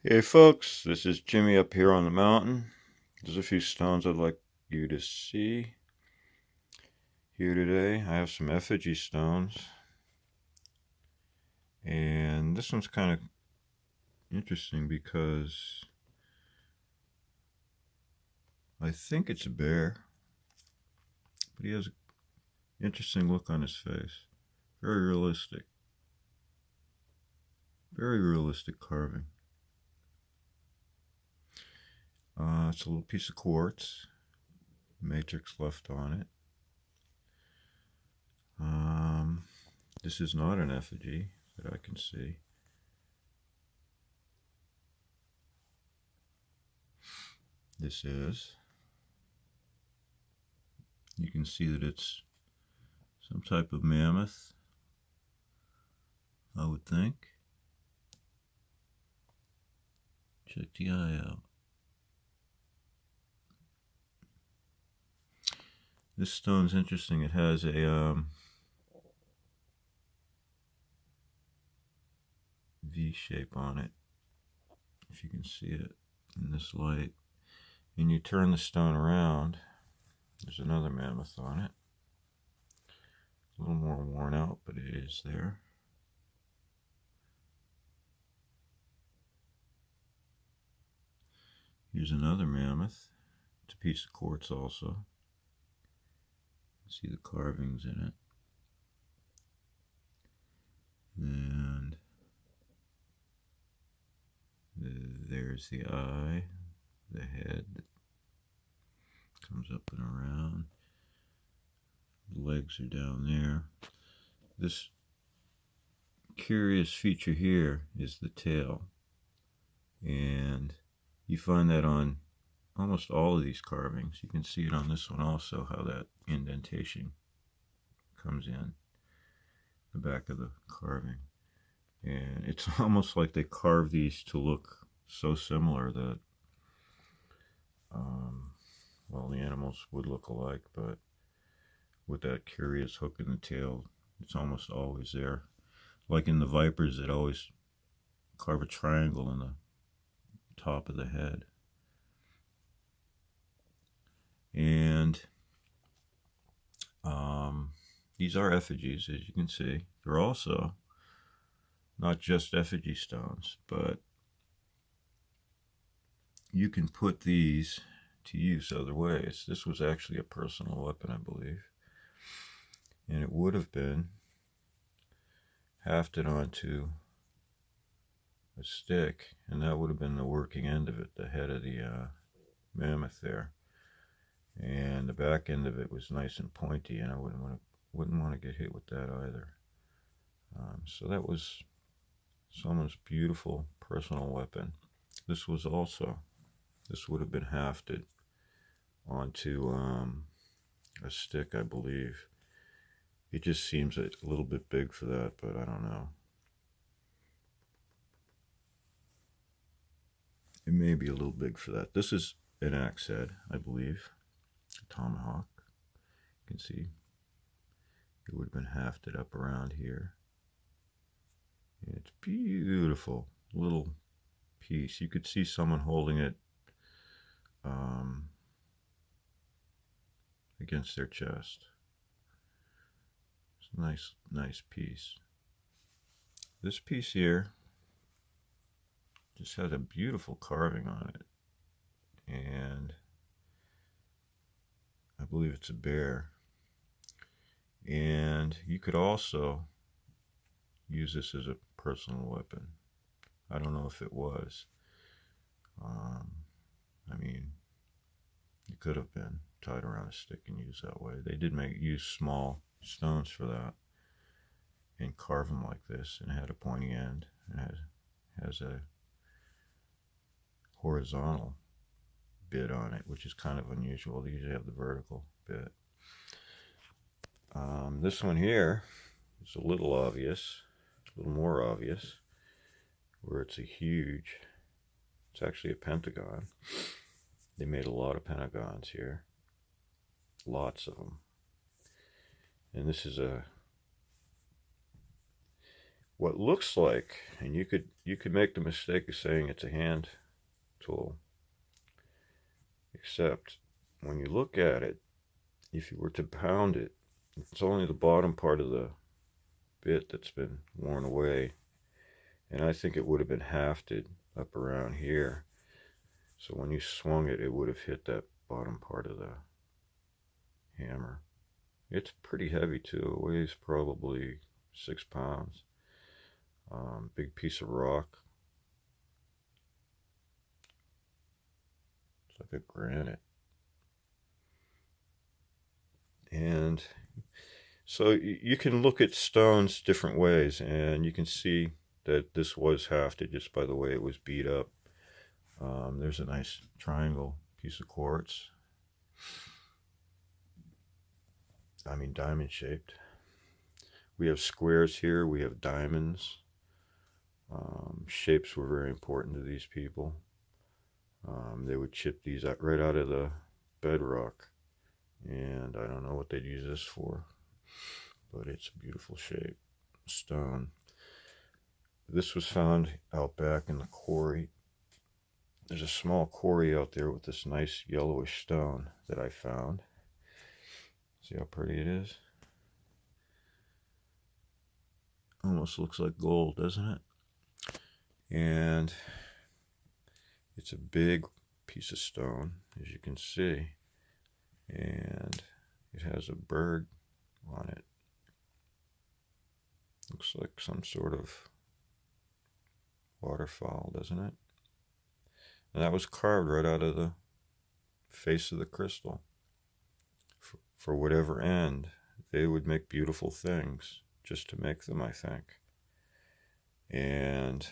Hey folks, this is Jimmy up here on the mountain. There's a few stones I'd like you to see here today. I have some effigy stones, and this one's kind of interesting because I think it's a bear, but he has an interesting look on his face. Very realistic. Very realistic carving. It's a little piece of quartz, matrix left on it. This is not an effigy that I can see. This is. You can see that it's some type of mammoth, I would think. Check the eye out. This stone's interesting. It has a V shape on it, if you can see it in this light. And you turn the stone around, there's another mammoth on it. A little more worn out, but it is there. Here's another mammoth. It's a piece of quartz also. See the carvings in it. And there's the eye, the head that comes up and around. The legs are down there. This curious feature here is the tail. And you find that on almost all of these carvings. You can see it on this one also, how that indentation comes in the back of the carving. And it's almost like they carved these to look so similar that, well, the animals would look alike, but with that curious hook in the tail, it's almost always there. Like in the vipers, it always carve a triangle in the top of the head. And these are effigies, as you can see. They're also not just effigy stones, but you can put these to use other ways. This was actually a personal weapon, I believe. And it would have been hafted onto a stick, and that would have been the working end of it, the head of the mammoth there. And the back end of it was nice and pointy, and I wouldn't want to get hit with that either. So that was someone's beautiful personal weapon. This would have been hafted onto a stick, I believe. It just seems a little bit big for that, but I don't know. It may be a little big for that. This is an axe head, I believe. A tomahawk. You can see it would have been hafted up around here. And it's beautiful little piece. You could see someone holding it against their chest. It's a nice piece. This piece here just has a beautiful carving on it, and I believe it's a bear. And you could also use this as a personal weapon. I don't know if it was. I mean, it could have been tied around a stick and used that way. They did use small stones for that and carve them like this, and it had a pointy end. It has a horizontal bit on it, which is kind of unusual. They usually have the vertical bit. This one here is a little obvious, a little more obvious, where it's it's actually a pentagon. They made a lot of pentagons here, lots of them. And this is what looks like, and you could make the mistake of saying it's a hand tool, except when you look at it, if you were to pound it, it's only the bottom part of the bit that's been worn away, and I think it would have been hafted up around here, so when you swung it, it would have hit that bottom part of the hammer. It's pretty heavy too. It weighs probably 6 pounds. Big piece of rock. It's like a granite. And so you can look at stones different ways, and you can see that this was hafted just by the way it was beat up. There's a nice triangle piece of quartz. I mean, diamond shaped. We have squares here, we have diamonds. Shapes were very important to these people. They would chip these right out of the bedrock, and I don't know what they'd use this for, but it's a beautiful shape. Stone. This was found out back in the quarry. There's a small quarry out there with this nice yellowish stone that I found. See how pretty it is? Almost looks like gold, doesn't it? And it's a big piece of stone, as you can see, and it has a bird on it. Looks like some sort of waterfowl, doesn't it? And that was carved right out of the face of the crystal. For whatever end, they would make beautiful things just to make them, I think. And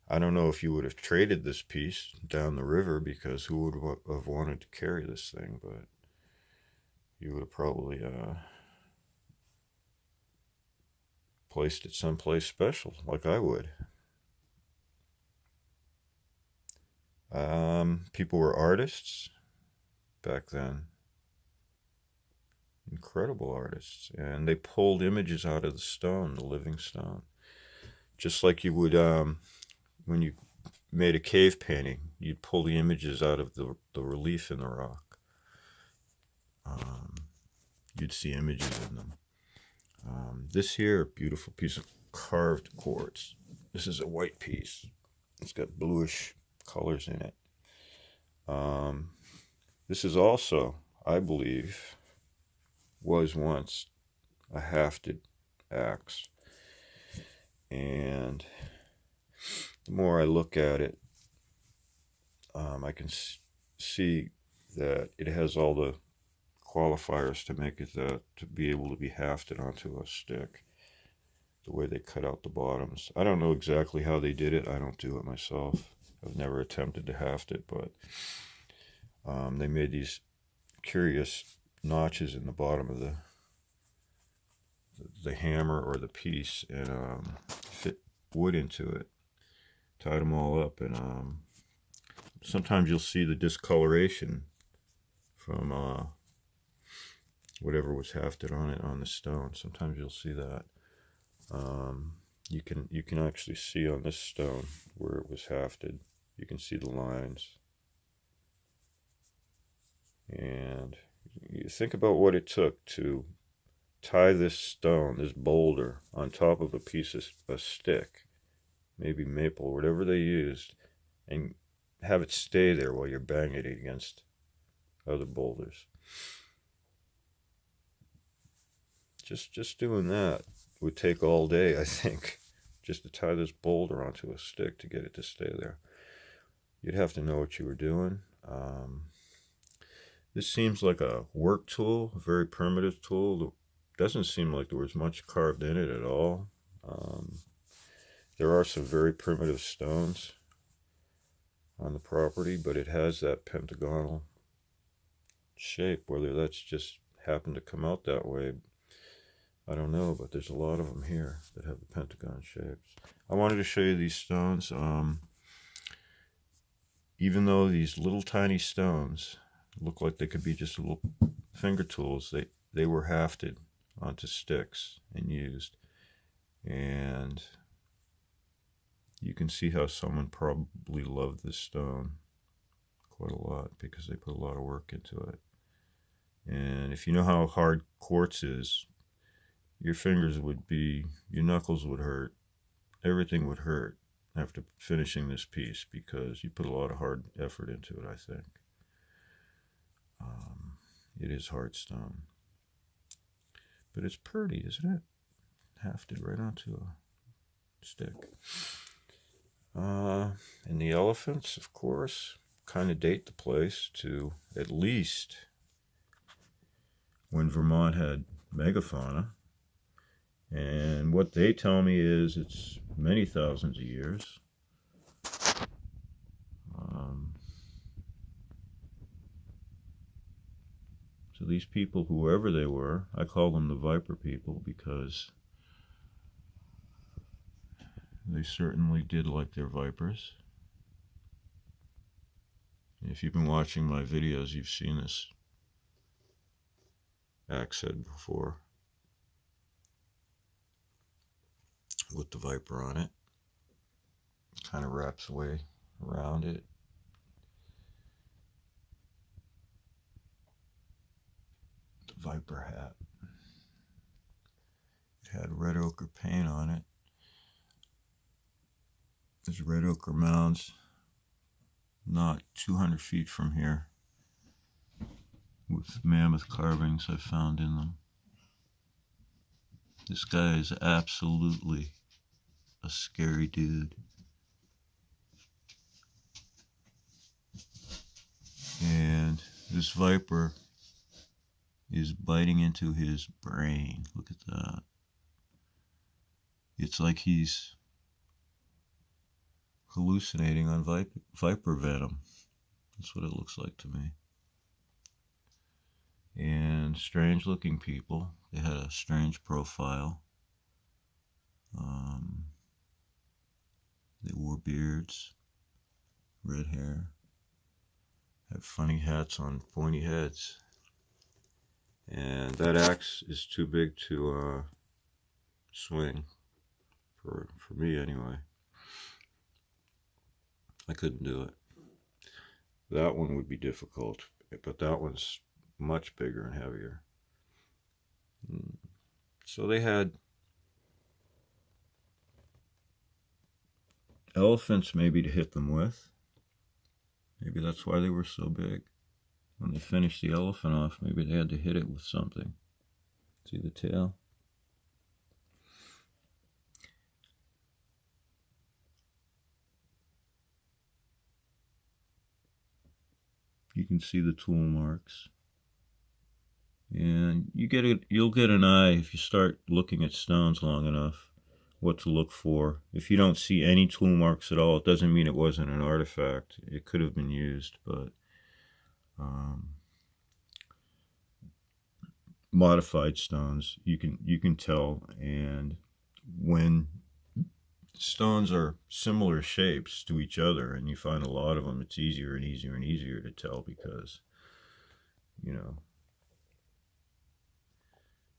I don't know if you would have traded this piece down the river, because who would have wanted to carry this thing, but you would have probably placed it someplace special, like I would. People were artists back then. Incredible artists. And they pulled images out of the stone, the living stone. Just like you would, when you made a cave painting, you'd pull the images out of the relief in the rock. You'd see images in them. This here, beautiful piece of carved quartz. This is a white piece. It's got bluish colors in it. This is also, I believe, was once a hafted axe. And the more I look at it, I can see that it has all the qualifiers to make it to be able to be hafted onto a stick. The way they cut out the bottoms. I don't know exactly how they did it. I don't do it myself. I've never attempted to haft it, but they made these curious notches in the bottom of the hammer or the piece, and fit wood into it. Tied them all up, and sometimes you'll see the discoloration from whatever was hafted on it on the stone. Sometimes you'll see that. You can actually see on this stone where it was hafted. You can see the lines. And you think about what it took to tie this stone, this boulder, on top of a piece of a stick, maybe maple, whatever they used, and have it stay there while you're banging it against other boulders. Just doing that would take all day, I think, just to tie this boulder onto a stick to get it to stay there. You'd have to know what you were doing. This seems like a work tool, a very primitive tool. It doesn't seem like there was much carved in it at all. There are some very primitive stones on the property, but it has that pentagonal shape. Whether that's just happened to come out that way, I don't know, but there's a lot of them here that have the pentagon shapes. I wanted to show you these stones. Even though these little tiny stones look like they could be just little finger tools, they were hafted onto sticks and used. And you can see how someone probably loved this stone quite a lot because they put a lot of work into it. And if you know how hard quartz is, your knuckles would hurt. Everything would hurt after finishing this piece because you put a lot of hard effort into it, I think. It is hard stone. But it's pretty, isn't it? Hafted right onto a stick. And the elephants, of course, kind of date the place to at least when Vermont had megafauna. And what they tell me is it's many thousands of years. So these people, whoever they were, I call them the Viper people because they certainly did like their vipers. If you've been watching my videos, you've seen this axe head before with the viper on it. Kind of wraps away around it. The viper hat. It had red ochre paint on it. There's red ochre mounds not 200 feet from here with mammoth carvings I found in them. This guy is absolutely a scary dude. And this viper is biting into his brain. Look at that. It's like he's hallucinating on viper venom. That's what it looks like to me. And strange looking people. They had a strange profile. They wore beards, red hair, had funny hats on pointy heads. And that axe is too big to swing, for me anyway. I couldn't do it. That one would be difficult, but that one's much bigger and heavier. So they had elephants maybe to hit them with. Maybe that's why they were so big. When they finished the elephant off, maybe they had to hit it with something. See the tail? You can see the tool marks. And you'll get an eye if you start looking at stones long enough, what to look for. If you don't see any tool marks at all, it doesn't mean it wasn't an artifact. It could have been used, but modified stones, you can tell. And when stones are similar shapes to each other, and you find a lot of them, it's easier and easier and easier to tell because, you know,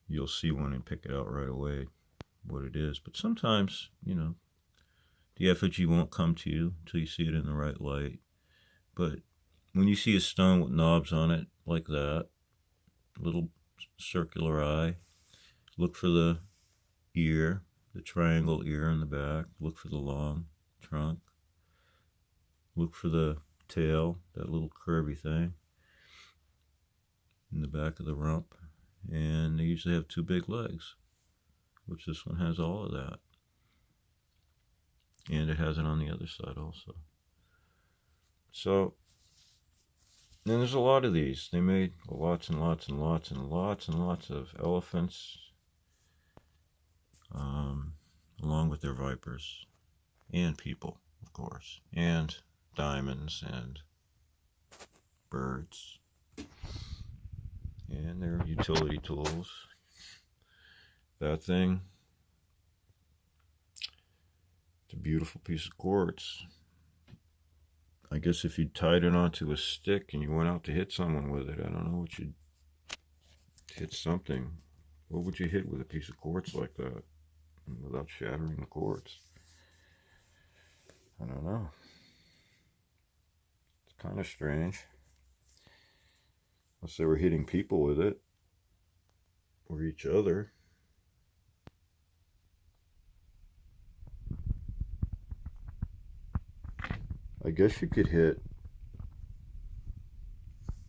you'll see one and pick it out right away what it is. But sometimes, you know, the effigy won't come to you until you see it in the right light. But when you see a stone with knobs on it like that, little circular eye, look for the ear, the triangle ear in the back, look for the long trunk, look for the tail, that little curvy thing in the back of the rump. And they usually have two big legs, which this one has all of that. And it has it on the other side also. So, and there's a lot of these. They made lots and lots and lots and lots and lots of elephants, along with their vipers, and people, of course, and diamonds and birds, and their utility tools. That thing, it's a beautiful piece of quartz. I guess if you tied it onto a stick and you went out to hit someone with it, I don't know what you'd hit something. What would you hit with a piece of quartz like that? without shattering the quartz. I don't know. It's kind of strange. Unless they were hitting people with it or each other. I guess you could hit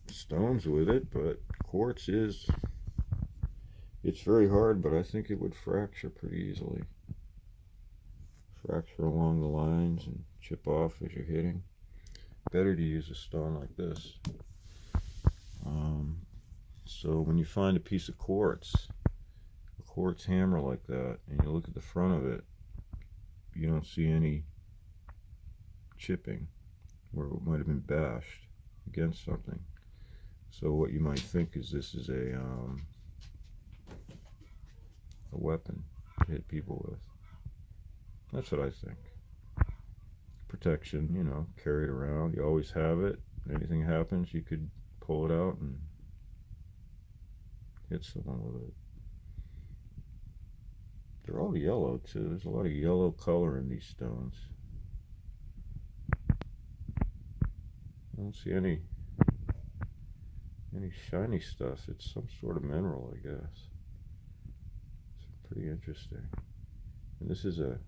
stones with it, but quartz it's very hard, but I think it would fracture pretty easily. Fracture along the lines and chip off as you're hitting. Better to use a stone like this. So when you find a piece of quartz, a quartz hammer like that, and you look at the front of it, you don't see any chipping where it might have been bashed against something. So what you might think is this is a weapon to hit people with. That's what I think. Protection, you know, carry it around. You always have it. If anything happens, you could pull it out and hit someone with it. They're all yellow too. There's a lot of yellow color in these stones. I don't see any shiny stuff. It's some sort of mineral, I guess. It's pretty interesting. And this is a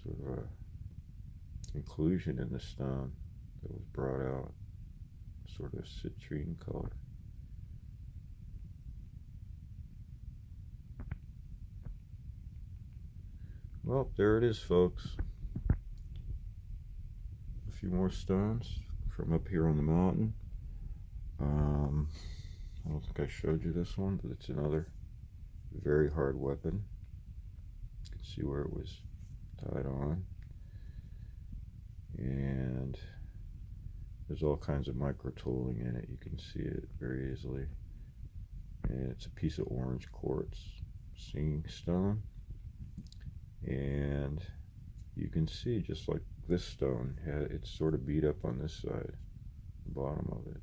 sort of a inclusion in the stone that was brought out, sort of citrine color. Well, there it is, folks. A few more stones from up here on the mountain. I don't think I showed you this one, but it's another very hard weapon. You can see where it was tied on. And there's all kinds of micro tooling in it. You can see it very easily. And it's a piece of orange quartz seeing stone. And you can see, just like this stone, it's sort of beat up on this side, the bottom of it.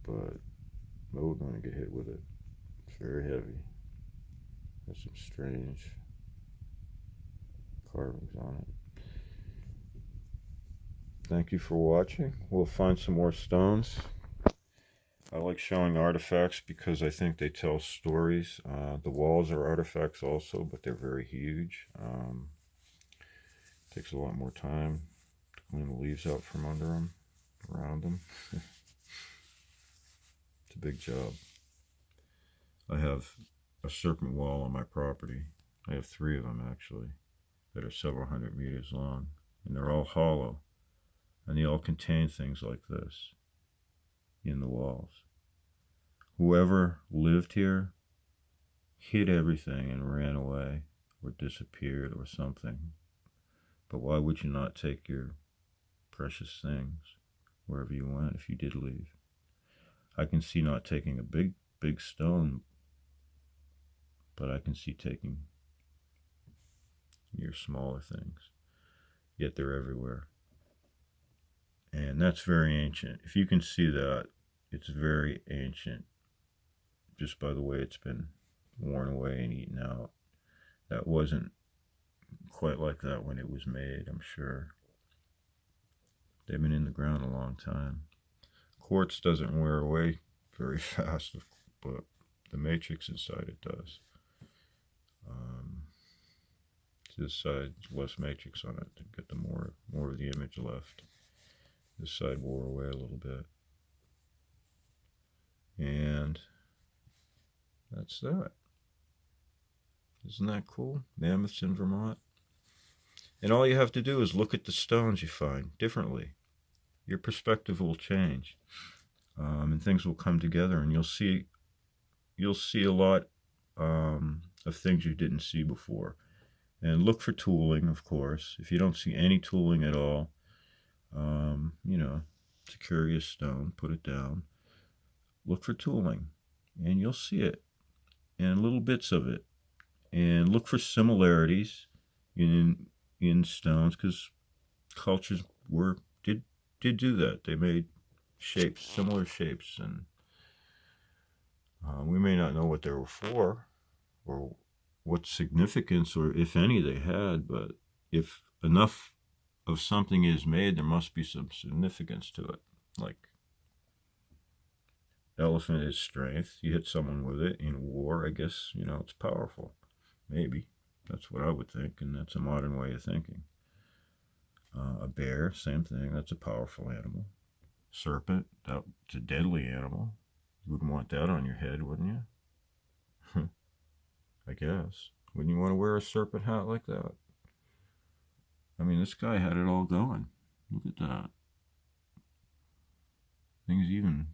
But no, we're going to get hit with it. It's very heavy. Has some strange carvings on it. Thank you for watching. We'll find some more stones. I like showing artifacts because I think they tell stories. The walls are artifacts also, but they're very huge. Takes a lot more time to clean the leaves out from under them, around them. It's a big job. I have a serpent wall on my property. I have 3 of them actually, that are several hundred meters long, and they're all hollow, and they all contain things like this in the walls. Whoever lived here hid everything and ran away or disappeared or something. But why would you not take your precious things wherever you went if you did leave? I can see not taking a big stone, but I can see taking your smaller things. Yet they're everywhere. And that's very ancient. If you can see that, it's very ancient, just by the way it's been worn away and eaten out. That wasn't quite like that when it was made, I'm sure. They've been in the ground a long time. Quartz doesn't wear away very fast, but the matrix inside it does. This side, less matrix on it to get the more of the image left. This side wore away a little bit. And that's that. Isn't that cool? Mammoths in Vermont. And all you have to do is look at the stones you find differently. Your perspective will change. And things will come together, and you'll see a lot of things you didn't see before. And look for tooling, of course. If you don't see any tooling at all, you know, it's a curious stone, put it down. Look for tooling, and you'll see it, and little bits of it. And look for similarities in stones, because cultures did do that. They made shapes, similar shapes, and we may not know what they were for, or what significance, or if any, they had. But if enough of something is made, there must be some significance to it. Like, elephant is strength. You hit someone with it in war, I guess, it's powerful. Maybe. That's what I would think, and that's a modern way of thinking. A bear, same thing. That's a powerful animal. Serpent, that's a deadly animal. You wouldn't want that on your head, wouldn't you? I guess. Wouldn't you want to wear a serpent hat like that? I mean, this guy had it all going. Look at that. Things even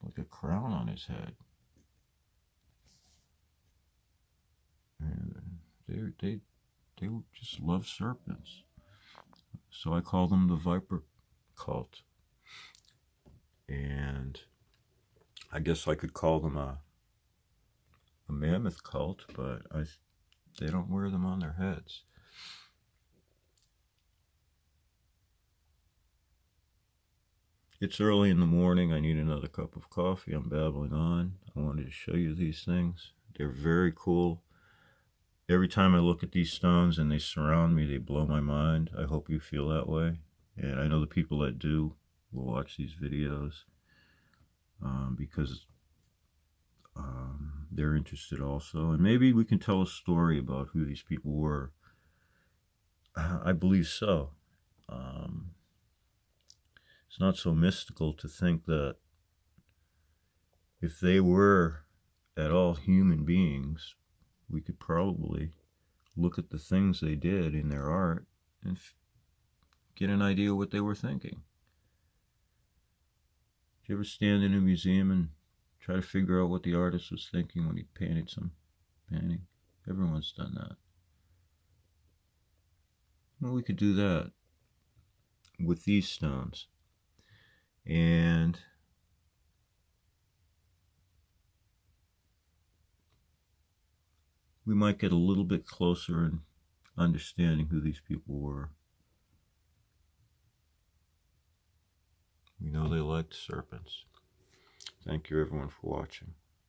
like a crown on his head. And they just love serpents. So I call them the Viper cult. And I guess I could call them a mammoth cult, but they don't wear them on their heads. It's early in the morning. I need another cup of coffee. I'm babbling on. I wanted to show you these things. They're very cool. Every time I look at these stones and they surround me, they blow my mind. I hope you feel that way. And I know the people that do will watch these videos because they're interested also. And maybe we can tell a story about who these people were. I believe so. It's not so mystical to think that if they were at all human beings, we could probably look at the things they did in their art and get an idea what they were thinking. Did you ever stand in a museum and try to figure out what the artist was thinking when he painted some painting? Everyone's done that. Well, we could do that with these stones. And we might get a little bit closer in understanding who these people were. We know they liked serpents. Thank you, everyone, for watching.